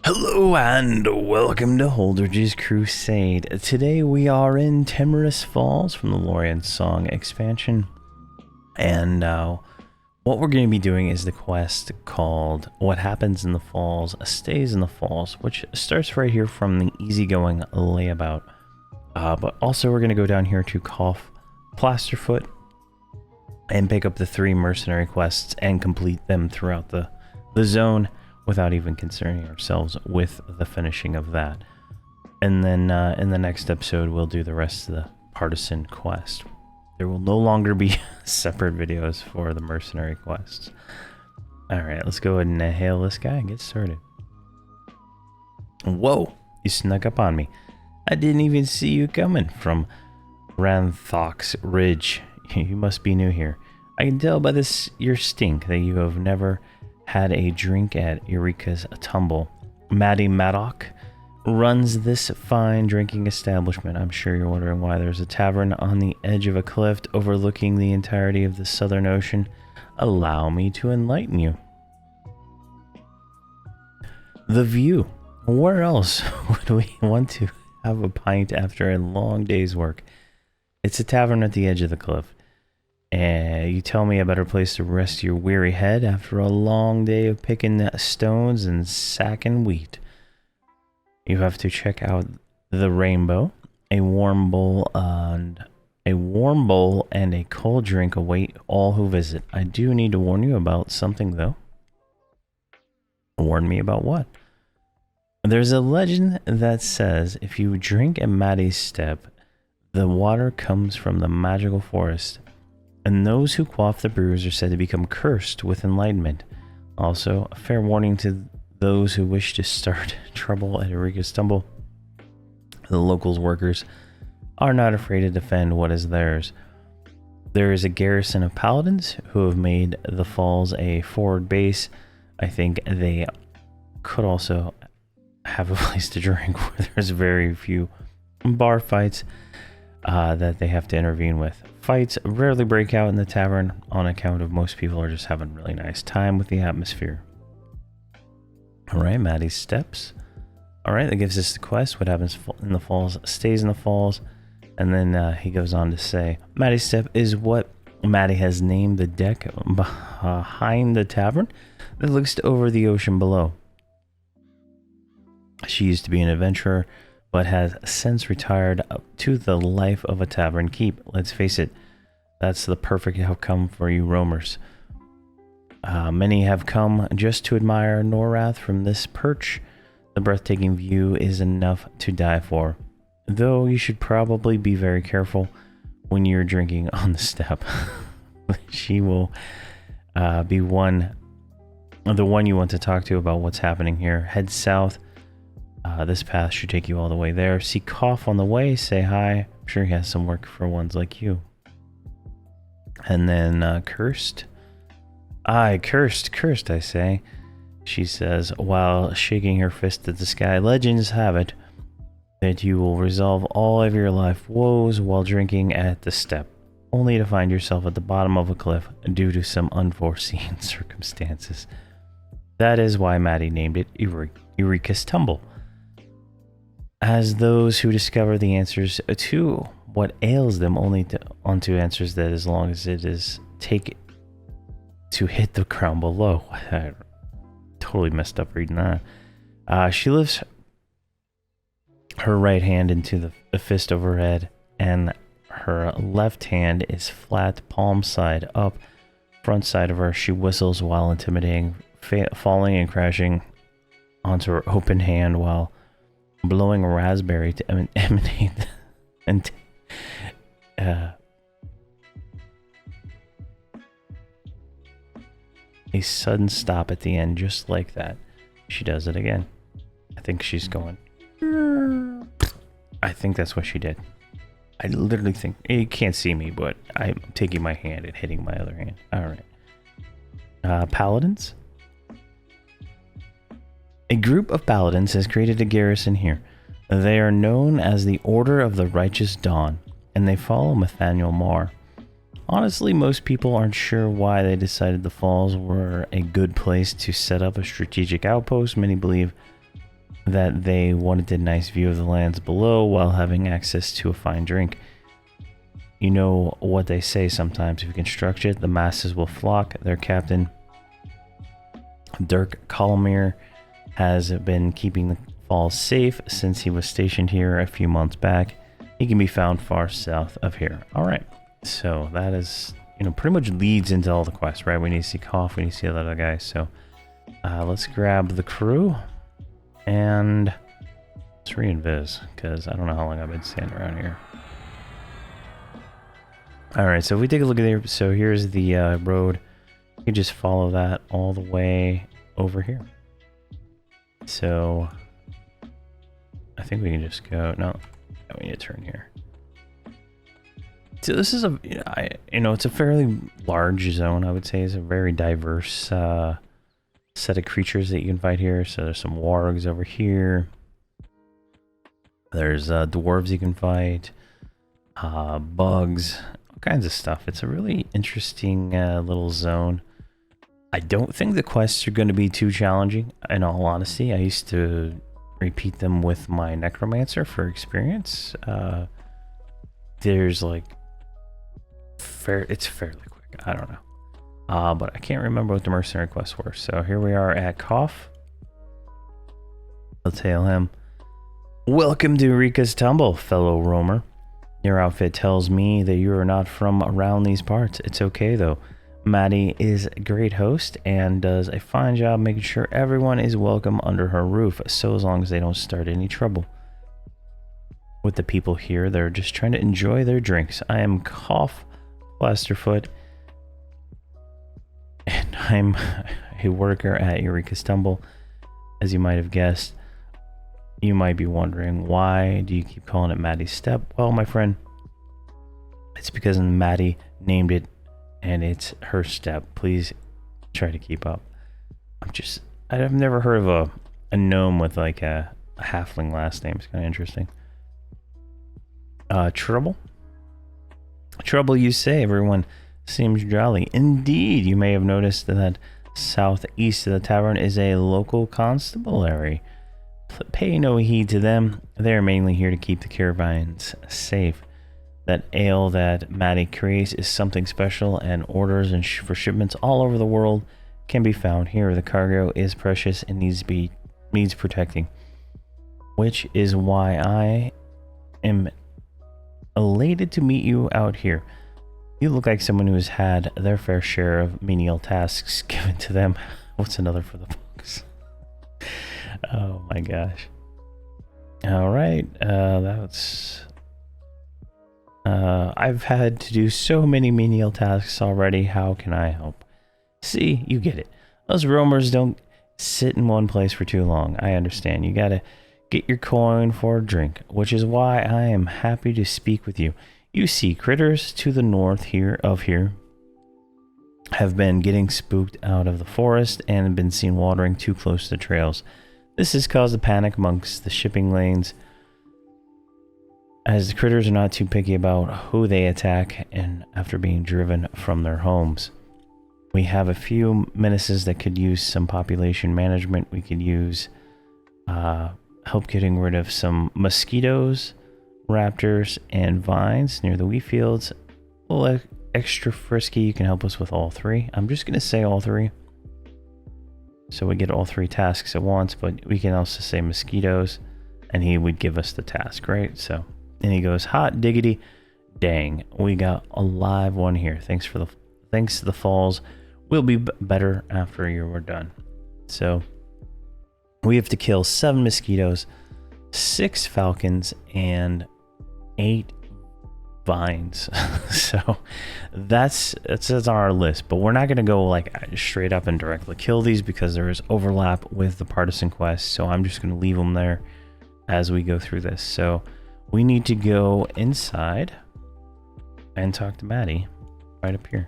Hello and welcome to Holdredge's Crusade. Today we are in Timorous Falls from the Lorien Song expansion. And what we're going to be doing is the quest called What Happens in the Falls Stays in the Falls, which starts right here from the easygoing layabout. But also we're going to go down here to Cough Plasterfoot and pick up the 3 mercenary quests and complete them throughout the zone, without even concerning ourselves with the finishing of that. And then in the next episode, we'll do the rest of the partisan quest. There will no longer be separate videos for the mercenary quests. Alright, let's go ahead and hail this guy and get started. Whoa, you snuck up on me. I didn't even see you coming from Ranthox Ridge. You must be new here. I can tell by this your stink that you have never had a drink at Eureka's Tumble. Maddie Maddock runs this fine drinking establishment. I'm sure you're wondering why there's a tavern on the edge of a cliff overlooking the entirety of the Southern Ocean. Allow me to enlighten you. The view. Where else would we want to have a pint after a long day's work? It's a tavern at the edge of the cliff. You tell me a better place to rest your weary head after a long day of picking stones and sacking wheat. You have to check out the Rainbow. A warm bowl and a cold drink await all who visit. I do need to warn you about something, though. Warn me about what? There's a legend that says if you drink at Maddie's Step, the water comes from the magical forest. And those who quaff the brews are said to become cursed with enlightenment. Also, a fair warning to those who wish to start trouble at Eureka's Tumble. The locals workers are not afraid to defend what is theirs. There is a garrison of paladins who have made the falls a forward base. I think they could also have a place to drink where there's very few bar fights that they have to intervene with. Fights rarely break out in the tavern on account of most people are just having a really nice time with the atmosphere. Alright, Maddie's Steps. Alright, that gives us the quest. What happens in the falls stays in the falls. And then he goes on to say, Maddie's Step is what Maddie has named the deck behind the tavern that looks over the ocean below. She used to be an adventurer, but has since retired to the life of a tavern keep. Let's face it, that's the perfect outcome for you roamers. Many have come just to admire Norath from this perch. The breathtaking view is enough to die for, though you should probably be very careful when you're drinking on the step. She will be the one you want to talk to about what's happening here. Head south. This path should take you all the way there. See Cough on the way, say hi. I'm sure he has some work for ones like you. And then Cursed. Aye, cursed, I say. She says, while shaking her fist at the sky. Legends have it that you will resolve all of your life woes while drinking at the step, only to find yourself at the bottom of a cliff due to some unforeseen circumstances. That is why Maddie named it Eureka's Tumble. As those who discover the answers to what ails them onto answers that as long as it is take to hit the ground below. I totally messed up reading that. She lifts her right hand into the fist overhead, and her left hand is flat, palm side up, front side of her. She whistles while intimidating, falling and crashing onto her open hand while blowing a raspberry to emanate and a sudden stop at the end, just like that. She does it again. I think she's going. I think that's what she did. I literally think, you can't see me, but I'm taking my hand and hitting my other hand. All right. Paladins. A group of paladins has created a garrison here. They are known as the Order of the Righteous Dawn, and they follow Nathaniel Marr. Honestly, most people aren't sure why they decided the falls were a good place to set up a strategic outpost. Many believe that they wanted a nice view of the lands below while having access to a fine drink. You know what they say sometimes, if you construct it, the masses will flock. Their captain, Dirk Colomir, has been keeping the falls safe since he was stationed here a few months back. He can be found far south of here. All right, so that is, you know, pretty much leads into all the quests, right? We need to see Koff, we need to see the other guys. So let's grab the crew and let's re-invis, because I don't know how long I've been standing around here. All right, so if we take a look at there, so here's the road. You can just follow that all the way over here. So I think we can just go, no, we need to turn here. So this is a, you know, it's a fairly large zone, I would say. It's a very diverse set of creatures that you can fight here. So there's some wargs over here. There's dwarves you can fight, bugs, all kinds of stuff. It's a really interesting little zone. I don't think the quests are going to be too challenging, in all honesty. I used to repeat them with my necromancer for experience. There's like it's fairly quick. I don't know, but I can't remember what the mercenary quests were. So here we are at Koff. Let's hail him. Welcome to Rika's Tumble, fellow roamer. Your outfit tells me that you are not from around these parts. It's okay though. Maddie is a great host and does a fine job making sure everyone is welcome under her roof, so as long as they don't start any trouble with the people here. They're just trying to enjoy their drinks. I am Koff Plasterfoot, and I'm a worker at Eureka's Tumble. As you might have guessed, you might be wondering, why do you keep calling it Maddie's Step? Well, my friend, it's because Maddie named it, and it's her step. Please try to keep up. I've never heard of a gnome with like a halfling last name. It's kind of interesting. Trouble? Trouble, you say? Everyone seems jolly. Indeed, you may have noticed that southeast of the tavern is a local constabulary. Pay no heed to them. They are mainly here to keep the caravans safe. That ale that Maddie creates is something special, and orders and for shipments all over the world can be found here. The cargo is precious and needs protecting, which is why I am elated to meet you out here. You look like someone who has had their fair share of menial tasks given to them. What's another for the books? Oh my gosh. All right, I've had to do so many menial tasks already. How can I help? See, you get it. Those roamers don't sit in one place for too long. I understand. You gotta get your coin for a drink, which is why I am happy to speak with you. You see, critters to the north here have been getting spooked out of the forest and have been seen wandering too close to the trails. This has caused a panic amongst the shipping lanes, as the critters are not too picky about who they attack and after being driven from their homes. We have a few menaces that could use some population management. We could use help getting rid of some mosquitoes, raptors, and vines near the wheat fields. A little extra frisky, you can help us with all three. I'm just going to say all three, so we get all three tasks at once, but we can also say mosquitoes, and he would give us the task, right? So, and he goes, hot diggity dang, we got a live one here. Thanks to the falls. We'll be better after you're done. So we have to kill 7 mosquitoes, 6 falcons, and 8 vines. So that's on our list, but we're not going to go like straight up and directly kill these because there is overlap with the partisan quest. So I'm just going to leave them there as we go through this. So we need to go inside and talk to Maddie right up here.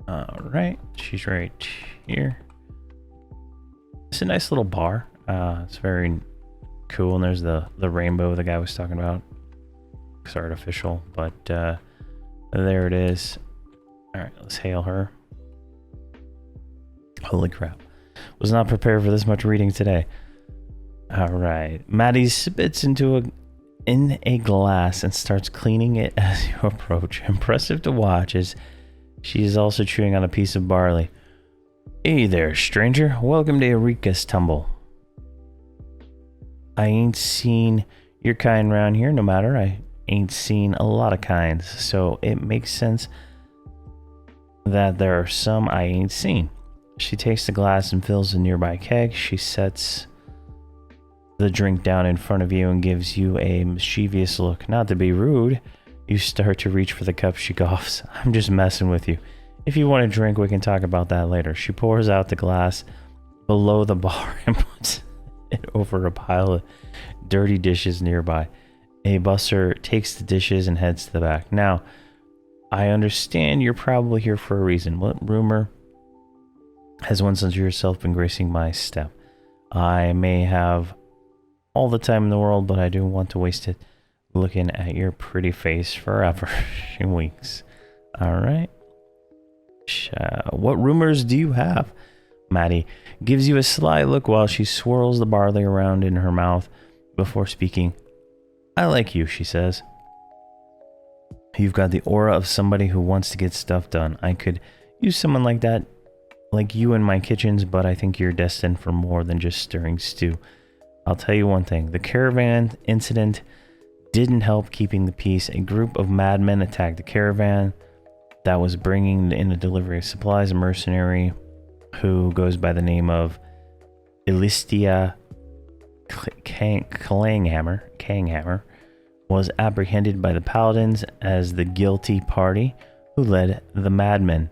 All right, she's right here. It's a nice little bar. It's very cool, and there's the rainbow the guy was talking about. It's artificial, but there it is. All right, let's hail her. Holy crap. Was not prepared for this much reading today. All right. Maddie spits in a glass and starts cleaning it as you approach. Impressive to watch as she is also chewing on a piece of barley. Hey there, stranger. Welcome to Eureka's Tumble. I ain't seen your kind around here, no matter. I ain't seen a lot of kinds, so it makes sense that there are some I ain't seen. She takes the glass and fills a nearby keg. She sets the drink down in front of you and gives you a mischievous look. Not to be rude, you start to reach for the cup. She coughs. I'm just messing with you. If you want a drink, we can talk about that later. She pours out the glass below the bar and puts it over a pile of dirty dishes nearby. A busser takes the dishes and heads to the back. Now, I understand you're probably here for a reason. What rumor has one such as yourself been gracing my step? I may have all the time in the world, but I do want to waste it looking at your pretty face forever. She winks. All right. What rumors do you have? Maddie gives you a sly look while she swirls the barley around in her mouth before speaking. I like you, she says. You've got the aura of somebody who wants to get stuff done. I could use someone like that, like you in my kitchens, but I think you're destined for more than just stirring stew. I'll tell you one thing. The caravan incident didn't help keeping the peace. A group of madmen attacked the caravan that was bringing in a delivery of supplies. A mercenary who goes by the name of Elistia Kanghammer was apprehended by the paladins as the guilty party who led the madmen.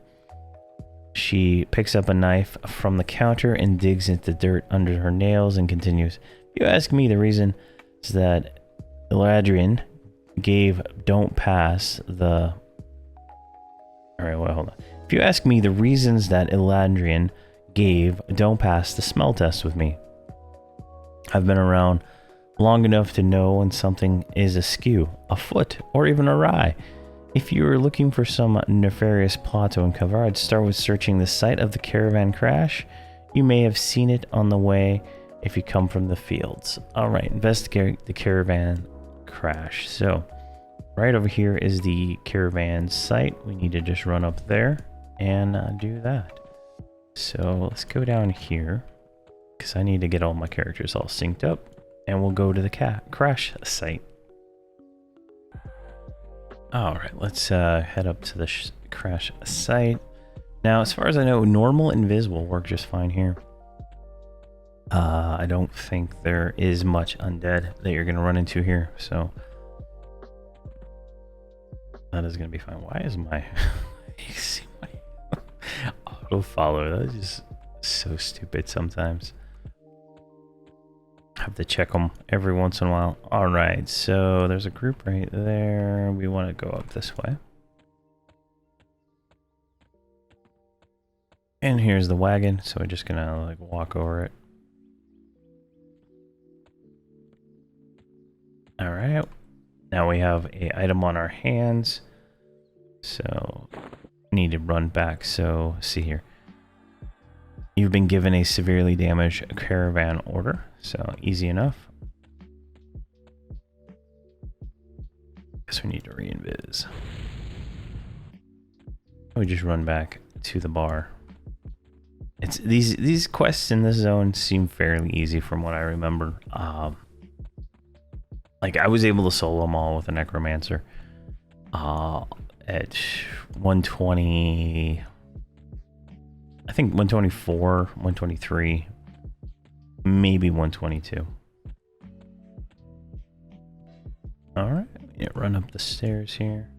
She picks up a knife from the counter and digs into the dirt under her nails and continues. If you ask me, the reason is that Eladrian gave don't pass the... Alright, well, hold on. If you ask me, the reasons that Eladrian gave don't pass the smell test with me. I've been around long enough to know when something is askew, afoot, or even awry. If you were looking for some nefarious plot to uncover, I'd start with searching the site of the caravan crash. You may have seen it on the way if you come from the fields. Alright, investigate the caravan crash. So, right over here is the caravan site. We need to just run up there and do that. So, let's go down here, because I need to get all my characters all synced up. And we'll go to the crash site. Alright, let's head up to the crash site. Now, as far as I know, normal and visible work just fine here. I don't think there is much undead that you're going to run into here, so that is going to be fine. Why is my auto follow? That is just so stupid sometimes. Have to check them every once in a while. All right, so there's a group right there. We want to go up this way. And here's the wagon, so we're just gonna like walk over it. All right, now we have a item on our hands, so need to run back. So see here, you've been given a severely damaged caravan order, so easy enough. Guess we need to re-invis. We just run back to the bar. It's these quests in this zone seem fairly easy from what I remember. Like I was able to solo them all with a necromancer at 120. I think 124, 123, maybe 122. All right, yeah, run up the stairs here.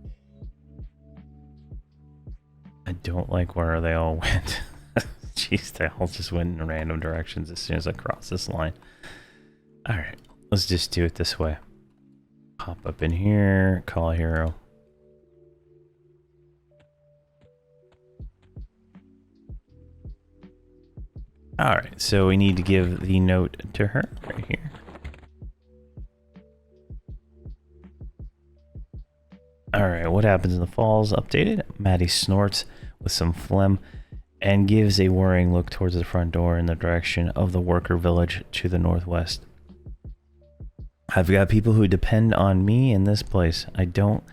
I don't like where they all went. Jeez, they all just went in random directions as soon as I crossed this line. All right, let's just do it this way. Hop up in here, call a hero. All right, so we need to give the note to her right here. All right, what happens in the falls? Updated. Maddie snorts with some phlegm and gives a worrying look towards the front door in the direction of the worker village to the northwest. I've got people who depend on me in this place. I don't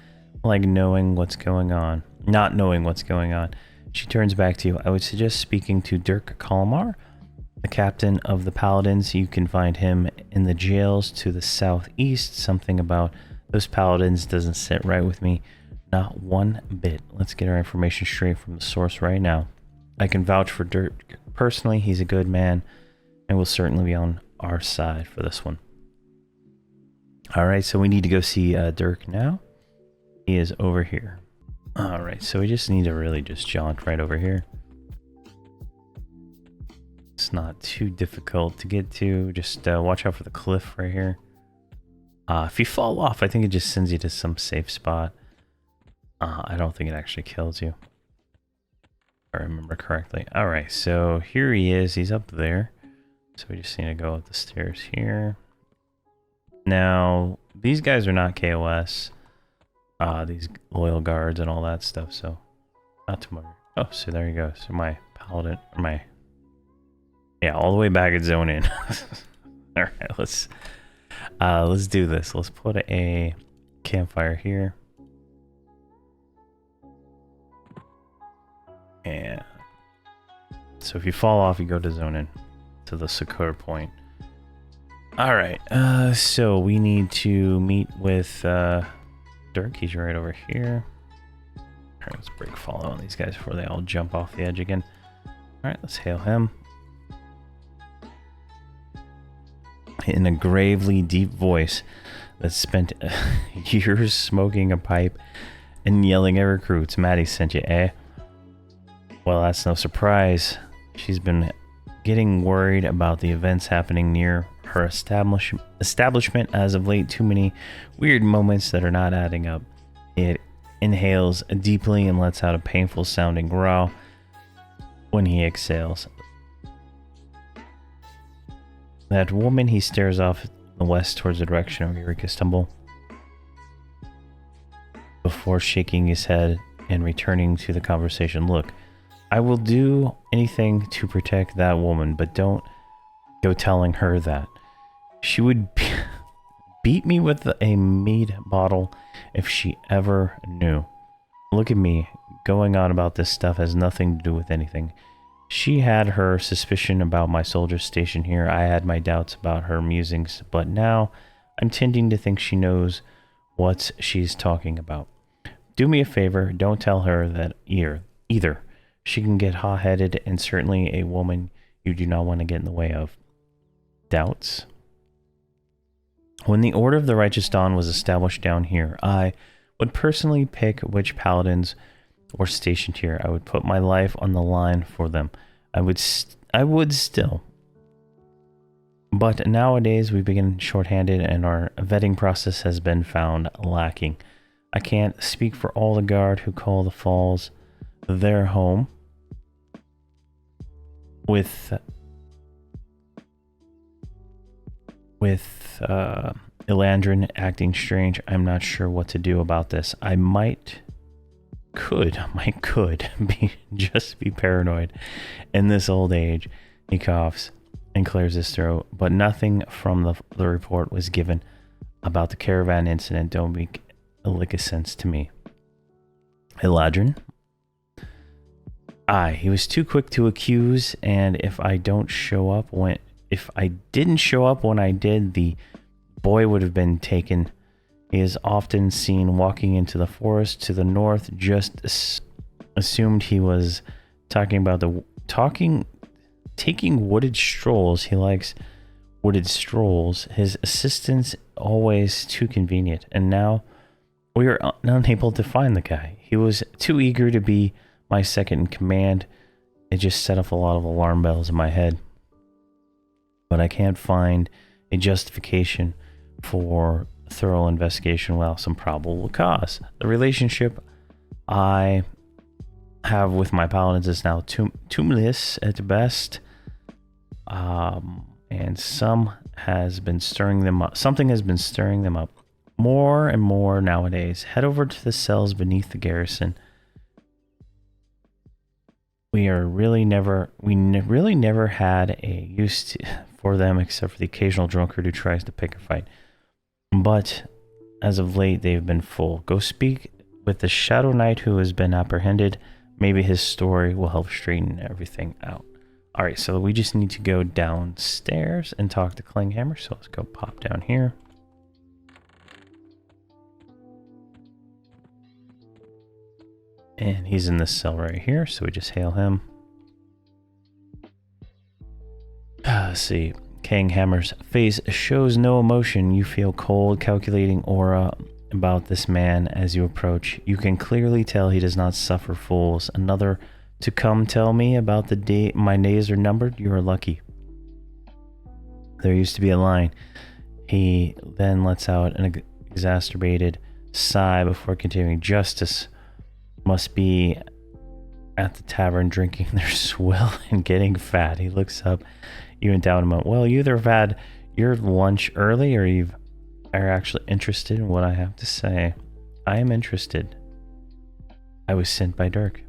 like knowing what's going on. Not knowing what's going on. She turns back to you. I would suggest speaking to Dirk Kalmar, the captain of the Paladins. You can find him in the jails to the southeast. Something about those Paladins doesn't sit right with me. Not one bit. Let's get our information straight from the source right now. I can vouch for Dirk personally. He's a good man and will certainly be on our side for this one. Alright, so we need to go see Dirk now. He is over here. Alright, so we just need to really just jaunt right over here. It's not too difficult to get to. Just watch out for the cliff right here. If you fall off, I think it just sends you to some safe spot. I don't think it actually kills you, if I remember correctly. Alright, so here he is. He's up there. So we just need to go up the stairs here. Now, these guys are not KOS. These loyal guards and all that stuff, so not too much. Oh, so there you go. So my paladin, or my... Yeah, all the way back at zone in. Alright, let's do this. Let's put a campfire here. And so if you fall off, you go to zone in to the secure point. Alright, so we need to meet with Dirk. He's right over here. Alright, let's break follow on these guys before they all jump off the edge again. Alright, let's hail him. In a gravely deep voice that spent years smoking a pipe and yelling at recruits. Maddie sent you, eh? Well, that's no surprise. She's been getting worried about the events happening near her establishment as of late. Too many weird moments that are not adding up. It inhales deeply and lets out a painful sounding growl when he exhales. That woman, he stares off the west towards the direction of Eureka Stumble before shaking his head and returning to the conversation. Look, I will do anything to protect that woman, but don't go telling her that. She would beat me with a mead bottle if she ever knew. Look at me. Going on about this stuff has nothing to do with anything. She had her suspicion about my soldiers stationed here. I had my doubts about her musings, but now I'm tending to think she knows what she's talking about. Do me a favor, don't tell her that either. She can get hot-headed and certainly a woman you do not want to get in the way of. Doubts? When the Order of the Righteous Dawn was established down here, I would personally pick which paladins were stationed here. I would put my life on the line for them. I would still. But nowadays we begin shorthanded and our vetting process has been found lacking. I can't speak for all the guard who call the falls their home. With Ilandrin acting strange, I'm not sure what to do about this. I could just be paranoid in this old age. He coughs and clears his throat, but nothing from the report was given about the caravan incident. Don't make a lick of sense to me. Ilandrin? Aye, he was too quick to accuse, and if I didn't show up when I did, the boy would have been taken. He is often seen walking into the forest to the north. Just assumed he was talking about taking wooded strolls. He likes wooded strolls. His assistance always too convenient, and now we are unable to find the guy. He was too eager to be my second in command. It just set off a lot of alarm bells in my head. But I can't find a justification for thorough investigation without some probable cause. The relationship I have with my paladins is now tumultuous at best, and something has been stirring them up more and more nowadays. Head over to the cells beneath the garrison. We really never had a use for them except for the occasional drunkard who tries to pick a fight. but as of late they've been full. Go speak with the Shadow Knight who has been apprehended. Maybe his story will help straighten everything out. Alright, so we just need to go downstairs and talk to Klinghammer. So let's go pop down here. And he's in this cell right here, so we just hail him. Let's see. Klinghammer's face shows no emotion. You feel cold, calculating aura about this man as you approach. You can clearly tell he does not suffer fools. Another to come tell me about the day my days are numbered? You are lucky. There used to be a line. He then lets out an exacerbated sigh before continuing. Justice must be at the tavern drinking their swill and getting fat. He looks up you and down a moment. Well, you either have had your lunch early or you are actually interested in what I have to say. I am interested. I was sent by Dirk.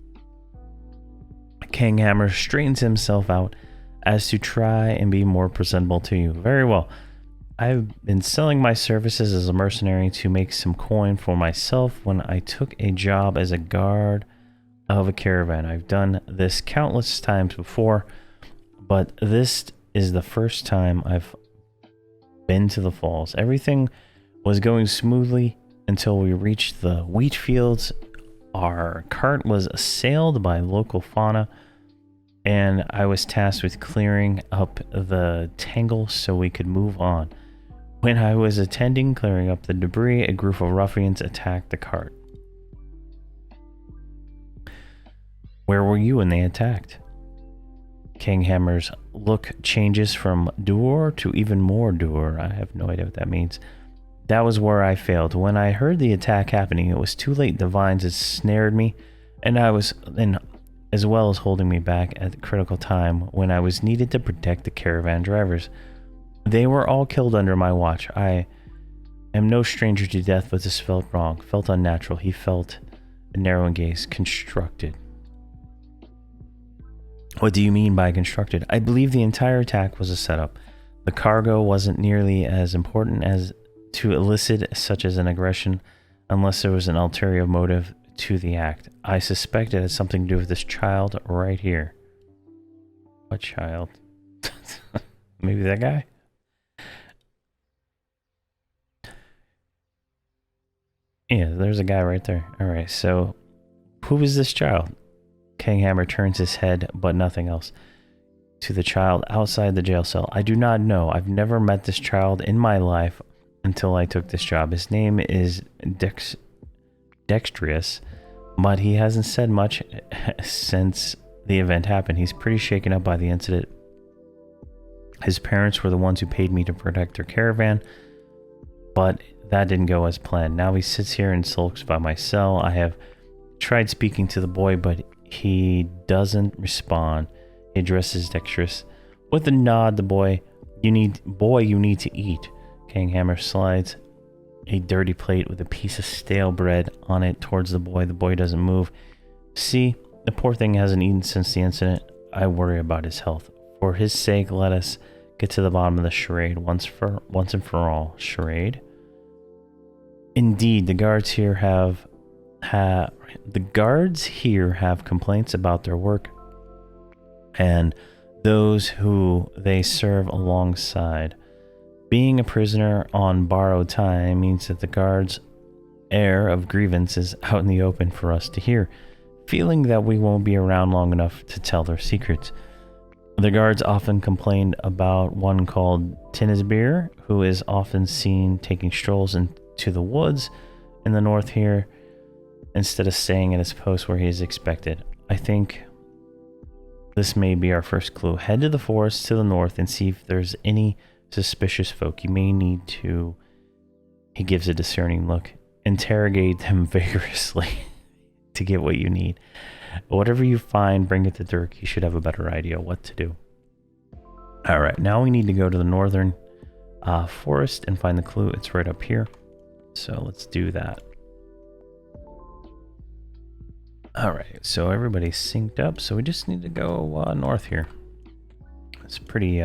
Klinghammer straightens himself out as to try and be more presentable to you. Very well. I've been selling my services as a mercenary to make some coin for myself when I took a job as a guard of a caravan. I've done this countless times before, but this is the first time I've been to the falls. Everything was going smoothly until we reached the wheat fields. Our cart was assailed by local fauna, and I was tasked with clearing up the tangle so we could move on. When I was attending clearing up the debris, a group of ruffians attacked the cart. Where were you when they attacked? Klinghammer's look changes from dour to even more dour. I have no idea what that means. That was where I failed. When I heard the attack happening, it was too late. The vines had snared me, and as well as holding me back at the critical time when I was needed to protect the caravan drivers. They were all killed under my watch. I am no stranger to death, but this felt wrong, felt unnatural. He felt a narrowing gaze. Constructed. What do you mean by constructed? I believe the entire attack was a setup. The cargo wasn't nearly as important as to elicit such as an aggression unless there was an ulterior motive to the act. I suspect it had something to do with this child right here. What child? Maybe that guy? Yeah, there's a guy right there. Alright, so who is this child? Klinghammer turns his head, but nothing else, to the child outside the jail cell. I do not know. I've never met this child in my life until I took this job. His name is Dexterous, but he hasn't said much since the event happened. He's pretty shaken up by the incident. His parents were the ones who paid me to protect their caravan, but that didn't go as planned. Now he sits here and sulks by my cell. I have tried speaking to the boy, but he doesn't respond. He addresses Dexterous with a nod. The boy, you need to eat. Klinghammer slides a dirty plate with a piece of stale bread on it towards the boy. The boy doesn't move. See, the poor thing hasn't eaten since the incident. I worry about his health. For his sake, let us get to the bottom of the charade once and for all. Charade? Indeed, the guards here have complaints about their work and those who they serve alongside. Being a prisoner on borrowed time means that the guards' air of grievance is out in the open for us to hear, feeling that we won't be around long enough to tell their secrets. The guards often complained about one called Tinnisbeer, who is often seen taking strolls into the woods in the north here, instead of staying at his post where he is expected. I think this may be our first clue. Head to the forest to the north and see if there's any suspicious folk. You may need to, he gives a discerning look, interrogate them vigorously to get what you need. Whatever you find, bring it to Dirk. He should have a better idea what to do. Alright, now we need to go to the northern forest and find the clue. It's right up here. So let's do that. Alright, so everybody's synced up, so we just need to go north here. It's pretty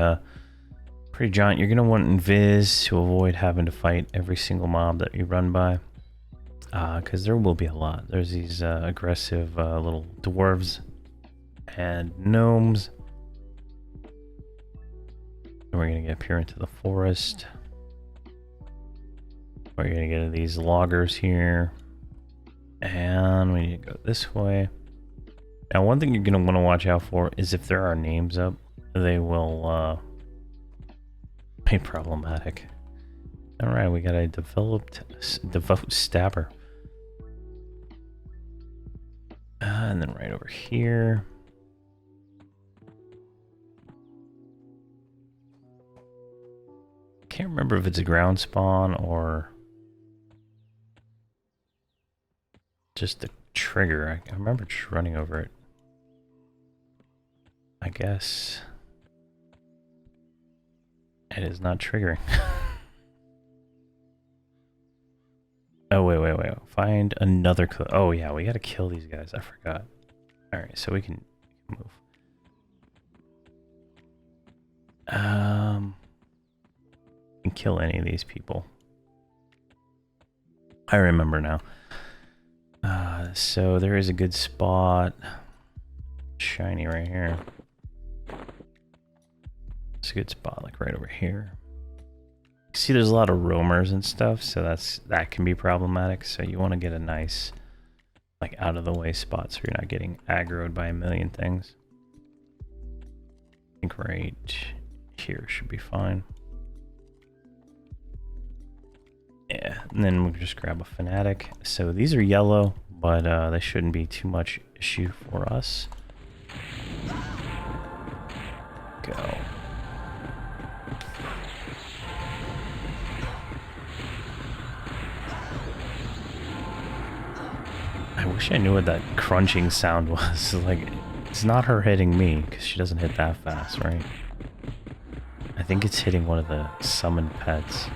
Pretty giant. You're going to want invis to avoid having to fight every single mob that you run by. Because there will be a lot. There's these aggressive little dwarves and gnomes. And we're going to get up here into the forest. We're going to get these loggers here. And we need to go this way. Now, one thing you're going to want to watch out for is if there are names up, they will be problematic. Alright, we got a devout stabber. And then right over here. Can't remember if it's a ground spawn or just the trigger. I remember just running over it. I guess it is not triggering. Oh, wait. Find another clue. Oh, yeah, we gotta kill these guys. I forgot. Alright, so we can move. Can kill any of these people. I remember now. So there is a good spot. Shiny right here. It's a good spot, like right over here. See, there's a lot of roamers and stuff, so that can be problematic. So you want to get a nice, like, out of the way spot so you're not getting aggroed by a million things. I think right here should be fine. Yeah, and then we'll just grab a fanatic. So these are yellow, but they shouldn't be too much issue for us. Go. I wish I knew what that crunching sound was. Like, it's not her hitting me, because she doesn't hit that fast, right? I think it's hitting one of the summoned pets.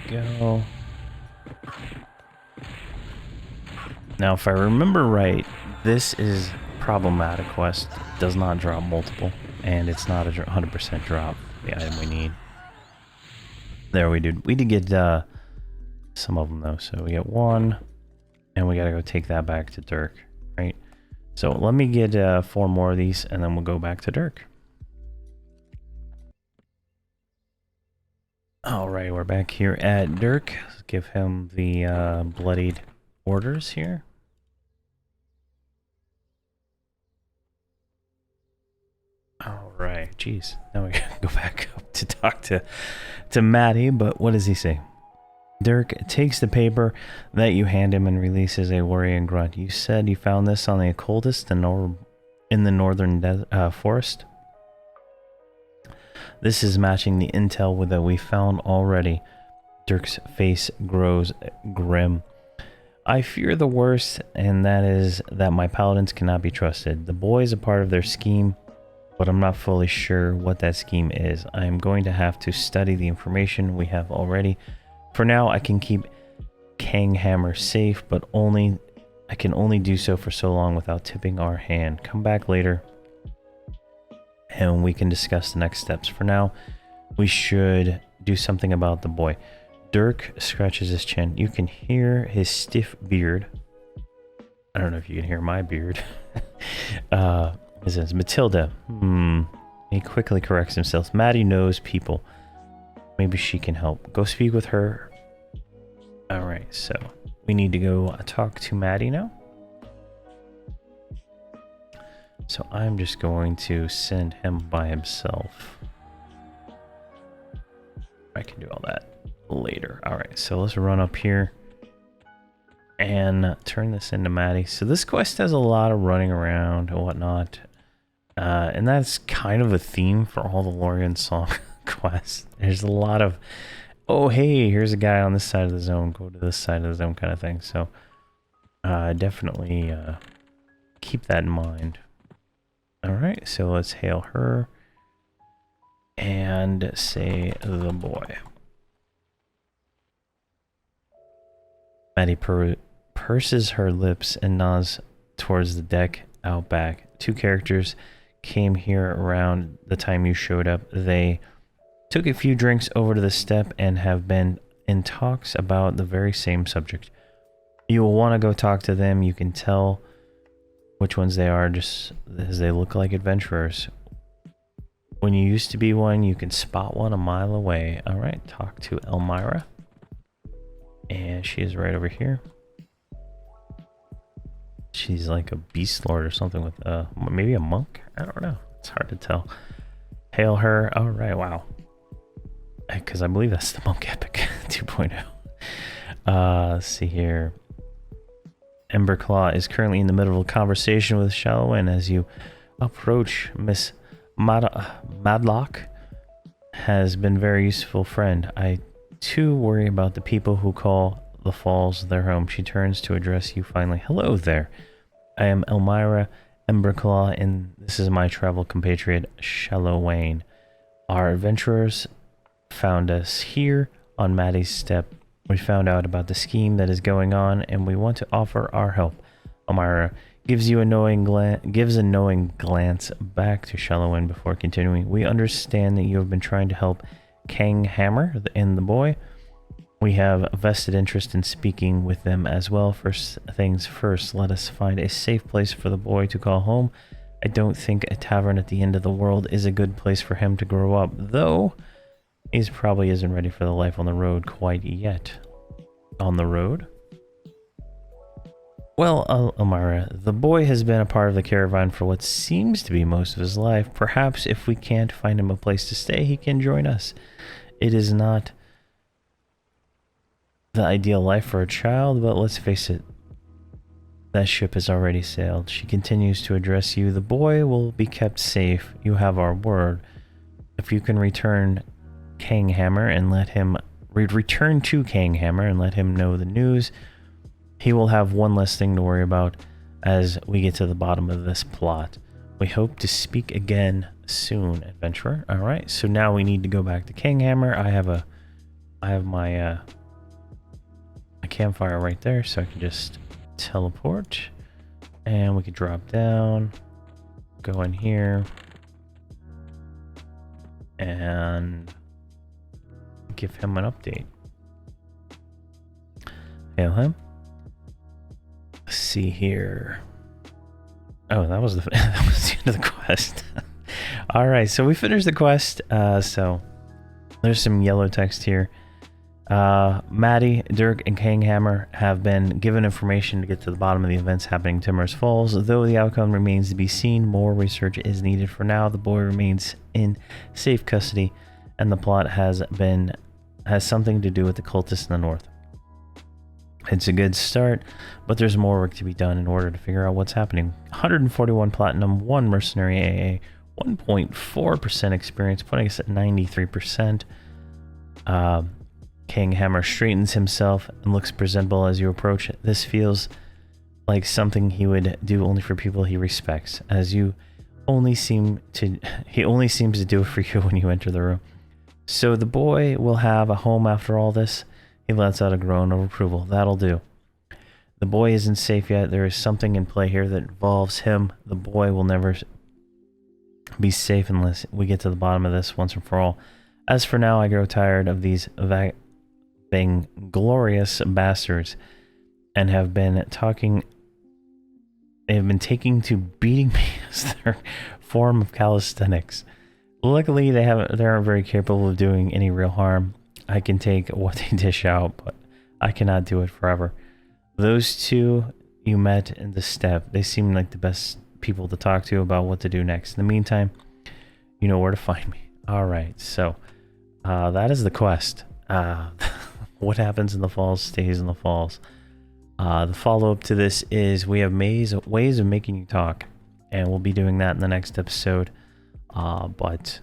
There we go. Now, if I remember right, this is problematic quest. It does not drop multiple, and it's not a 100% drop the item we need. There we did. We did get some of them though. So we get one, and we gotta go take that back to Dirk, right? So let me get 4 more of these, and then we'll go back to Dirk. All right, we're back here at Dirk. Let's give him the bloodied orders here. All right, jeez. Now we gotta go back up to talk to Maddie, but what does he say? Dirk takes the paper that you hand him and releases a worrying grunt. You said you found this on the occultist in the northern forest? This is matching the intel that we found already. Dirk's face grows grim. I fear the worst, and that is that my paladins cannot be trusted. The boy is a part of their scheme, but I'm not fully sure what that scheme is. I am going to have to study the information we have already. For now, I can keep Kanghammer safe, but I can only do so for so long without tipping our hand. Come back later, and we can discuss the next steps. For now, we should do something about the boy. Dirk scratches his chin. You can hear his stiff beard. I don't know if you can hear my beard. It says, Matilda. He quickly corrects himself. Maddie knows people. Maybe she can help. Go speak with her. Alright, so we need to go talk to Maddie now. So I'm just going to send him by himself. I can do all that later. Alright, so let's run up here and turn this into Maddie. So this quest has a lot of running around and whatnot. And that's kind of a theme for all the Lorien Song quests. There's a lot of, oh hey, here's a guy on this side of the zone, go to this side of the zone kind of thing. So definitely keep that in mind. Alright, so let's hail her and say the boy. Maddie purses her lips and nods towards the deck outback. 2 characters came here around the time you showed up. They took a few drinks over to the step and have been in talks about the very same subject. You will want to go talk to them. You can tell which ones they are just as they look like adventurers. When you used to be one, you can spot one a mile away. All right, talk to Elmira. And she is right over here. She's like a beast lord or something with maybe a monk. I don't know. It's hard to tell. Hail her. All right, wow. Because I believe that's the monk epic 2.0. Let's see here. Emberclaw is currently in the middle of a conversation with Shallowen. As you approach, Miss Madlock has been a very useful friend. I too worry about the people who call the falls their home. She turns to address you finally. Hello there. I am Elmira Emberclaw, and this is my travel compatriot Shallowen. Our adventurers found us here on Maddie's step. We found out about the scheme that is going on, and we want to offer our help. Elmira gives a knowing glance back to Shallowen before continuing. We understand that you have been trying to help Kang Hammer and the boy. We have a vested interest in speaking with them as well. First things first, let us find a safe place for the boy to call home. I don't think a tavern at the end of the world is a good place for him to grow up, though he probably isn't ready for the life on the road quite yet. On the road? Well, Elmira, the boy has been a part of the caravan for what seems to be most of his life. Perhaps if we can't find him a place to stay, he can join us. It is not the ideal life for a child, but let's face it, that ship has already sailed. She continues to address you. The boy will be kept safe. You have our word. If you can return Kanghammer and let him return to Kanghammer and let him know the news, he will have one less thing to worry about as we get to the bottom of this plot. We hope to speak again soon, adventurer. All right, so now we need to go back to Kanghammer. I have my campfire right there, so I can just teleport, and we can drop down, go in here, and give him an update. Hail him. Let's see here. Oh, that was the that was the end of the quest. All right, so we finished the quest. So there's some yellow text here. Maddie, Dirk, and Kanghammer have been given information to get to the bottom of the events happening in Timorous Falls. Though the outcome remains to be seen, more research is needed. For now, the boy remains in safe custody, and the plot has something to do with the cultists in the north. It's a good start, but there's more work to be done in order to figure out what's happening. 141 platinum, 1 mercenary AA, 1.4% experience, putting us at 93%. Kanghammer straightens himself and looks presentable as you approach. This feels like something he would do only for people he respects, as he only seems to do it for you when you enter the room. So the boy will have a home after all this. He lets out a groan of approval. That'll do. The boy isn't safe yet. There is something in play here that involves him. The boy will never be safe unless we get to the bottom of this once and for all. As for now, I grow tired of these glorious bastards and have been taking to beating me as their form of calisthenics. Luckily, they aren't very capable of doing any real harm. I can take what they dish out, but I cannot do it forever. Those two you met in the steppe, they seem like the best people to talk to about what to do next. In the meantime, you know where to find me. All right, so that is the quest. What happens in the falls stays in the falls. The follow-up to this is we have ways of making you talk, and we'll be doing that in the next episode. But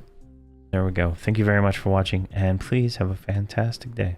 there we go. Thank you very much for watching, and please have a fantastic day.